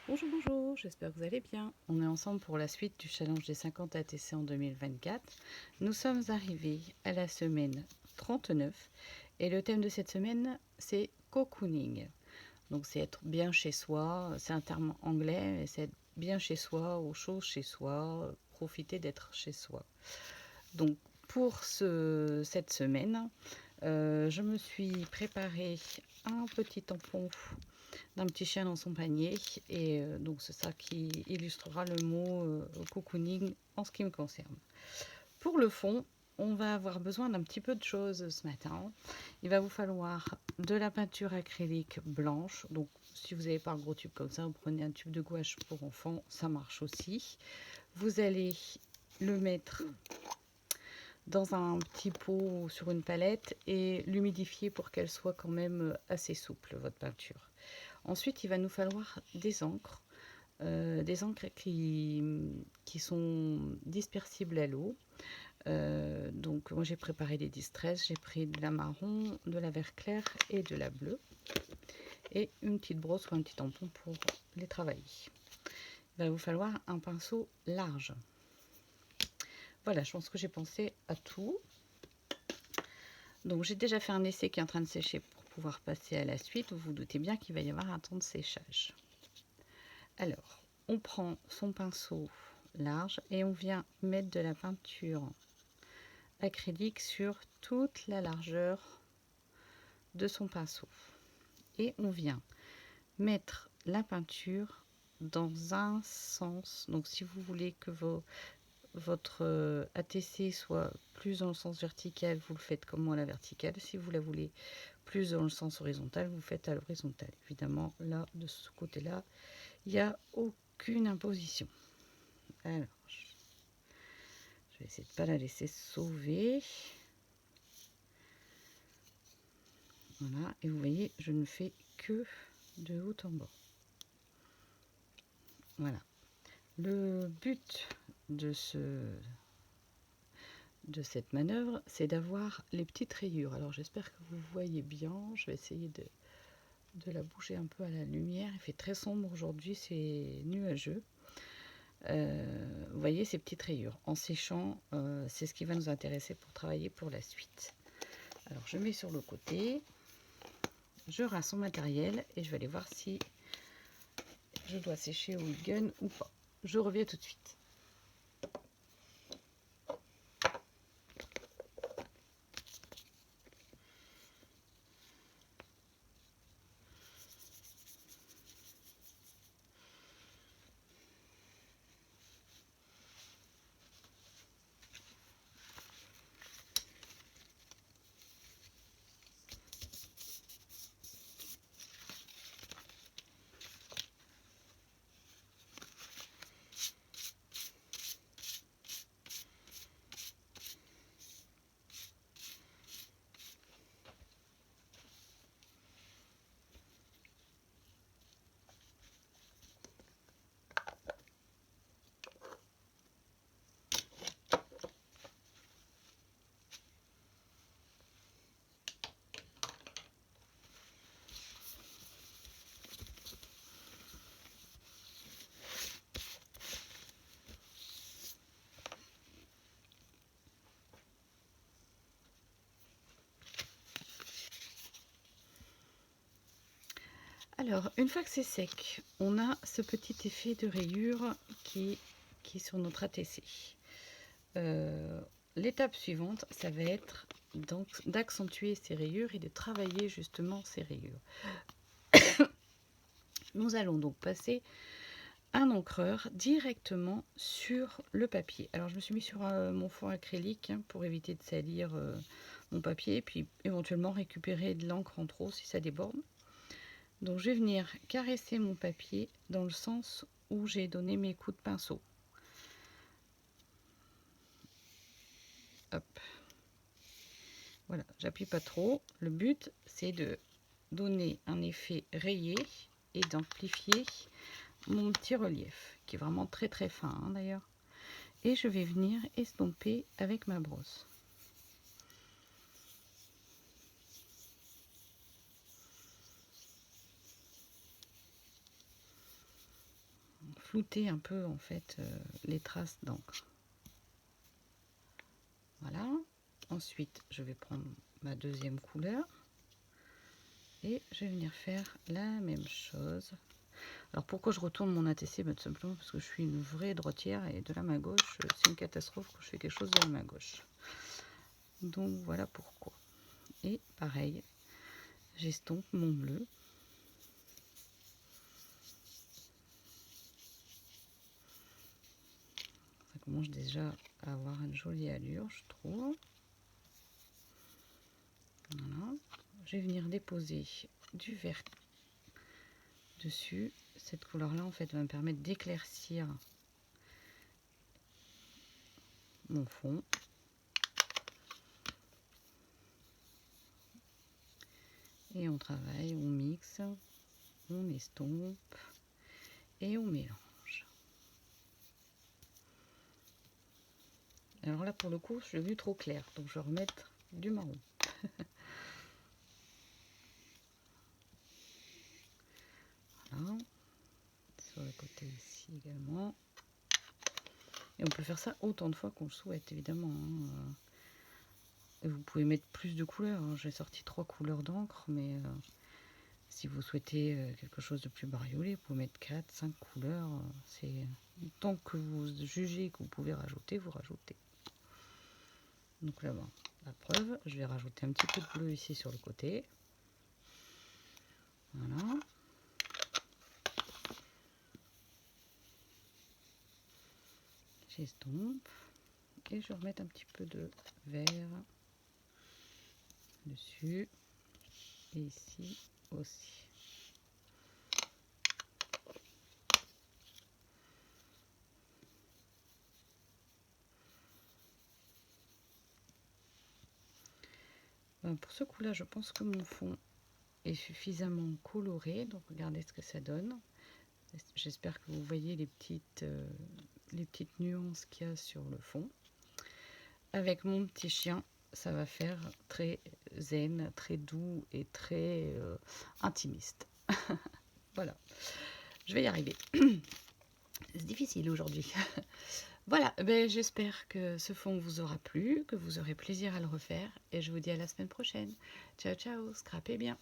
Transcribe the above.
Bonjour, bonjour, j'espère que vous allez bien. On est ensemble pour la suite du challenge des 50 ATC en 2024. Nous sommes arrivés à la semaine 39 et le thème de cette semaine, c'est cocooning. Donc c'est être bien chez soi, c'est un terme anglais, mais c'est être bien chez soi, au chaud chez soi, profiter d'être chez soi. Donc pour cette semaine, je me suis préparé un petit tampon d'un petit chien dans son panier. Et donc c'est ça qui illustrera le mot cocooning en ce qui me concerne. Pour le fond, on va avoir besoin d'un petit peu de choses ce matin. Il va vous falloir de la peinture acrylique blanche. Donc si vous n'avez pas un gros tube comme ça, vous prenez un tube de gouache pour enfants, ça marche aussi. Vous allez le mettre dans un petit pot sur une palette et l'humidifier pour qu'elle soit quand même assez souple, votre peinture. Ensuite, il va nous falloir des encres qui sont dispersibles à l'eau. Donc moi j'ai préparé des distress, j'ai pris de la marron, de la vert clair et de la bleue. Et une petite brosse ou un petit tampon pour les travailler. Il va vous falloir un pinceau large. Voilà, je pense que j'ai pensé à tout. Donc j'ai déjà fait un essai qui est en train de sécher pour pouvoir passer à la suite. Vous vous doutez bien qu'il va y avoir un temps de séchage. Alors, on prend son pinceau large et on vient mettre de la peinture acrylique sur toute la largeur de son pinceau. Et on vient mettre la peinture dans un sens. Donc si vous voulez que votre ATC soit plus dans le sens vertical, vous le faites comme moi à la verticale. Si vous la voulez plus dans le sens horizontal, vous faites à l'horizontale. Évidemment, là, de ce côté-là, il n'y a aucune imposition. Alors, je vais essayer de ne pas la laisser sauver. Voilà, et vous voyez, je ne fais que de haut en bas. Voilà. Le but de cette manœuvre, c'est d'avoir les petites rayures. Alors j'espère que vous voyez bien. Je vais essayer de la bouger un peu à la lumière. Il fait très sombre aujourd'hui, c'est nuageux. Vous voyez ces petites rayures. En séchant, c'est ce qui va nous intéresser pour travailler pour la suite. Alors je mets sur le côté. Je rince son matériel et je vais aller voir si je dois sécher au heat gun ou pas. Je reviens tout de suite. Alors, une fois que c'est sec, on a ce petit effet de rayure qui est sur notre ATC. L'étape suivante, ça va être d'accentuer ces rayures et de travailler justement ces rayures. Nous allons donc passer un encreur directement sur le papier. Alors je me suis mis sur mon fond acrylique pour éviter de salir mon papier et puis éventuellement récupérer de l'encre en trop si ça déborde. Donc je vais venir caresser mon papier dans le sens où j'ai donné mes coups de pinceau. Hop. Voilà, j'appuie pas trop. Le but, c'est de donner un effet rayé et d'amplifier mon petit relief, qui est vraiment très très fin d'ailleurs. Et je vais venir estomper avec ma brosse. flouter un peu en fait les traces d'encre. Voilà. Ensuite, je vais prendre ma deuxième couleur et je vais venir faire la même chose. Alors pourquoi je retourne mon ATC? Tout simplement parce que je suis une vraie droitière et de la main gauche, c'est une catastrophe quand je fais quelque chose de la main gauche. Donc voilà pourquoi. Et pareil, j'estompe mon bleu. Ça commence déjà à avoir une jolie allure, je trouve. Voilà. Je vais venir déposer du vert dessus. Cette couleur-là, en fait, va me permettre d'éclaircir mon fond. Et on travaille, on mixe, on estompe et on mélange. Alors là, pour le coup, je l'ai vu trop clair, donc je vais remettre du marron. Voilà. Sur le côté ici également. Et on peut faire ça autant de fois qu'on le souhaite, évidemment. Hein. Et vous pouvez mettre plus de couleurs. Hein. J'ai sorti 3 couleurs d'encre, mais si vous souhaitez quelque chose de plus bariolé, vous pouvez mettre 4, 5 couleurs. C'est tant que vous jugez que vous pouvez rajouter, vous rajoutez. Donc là, bon, la preuve, je vais rajouter un petit peu de bleu ici sur le côté. Voilà. J'estompe. Et je vais remettre un petit peu de vert dessus. Et ici aussi. Pour ce coup-là, je pense que mon fond est suffisamment coloré. Donc regardez ce que ça donne. J'espère que vous voyez les petites nuances qu'il y a sur le fond. Avec mon petit chien, ça va faire très zen, très doux et très intimiste. Voilà, je vais y arriver. C'est difficile aujourd'hui. Voilà, ben, j'espère que ce fond vous aura plu, que vous aurez plaisir à le refaire. Et je vous dis à la semaine prochaine. Ciao, ciao, scrapez bien.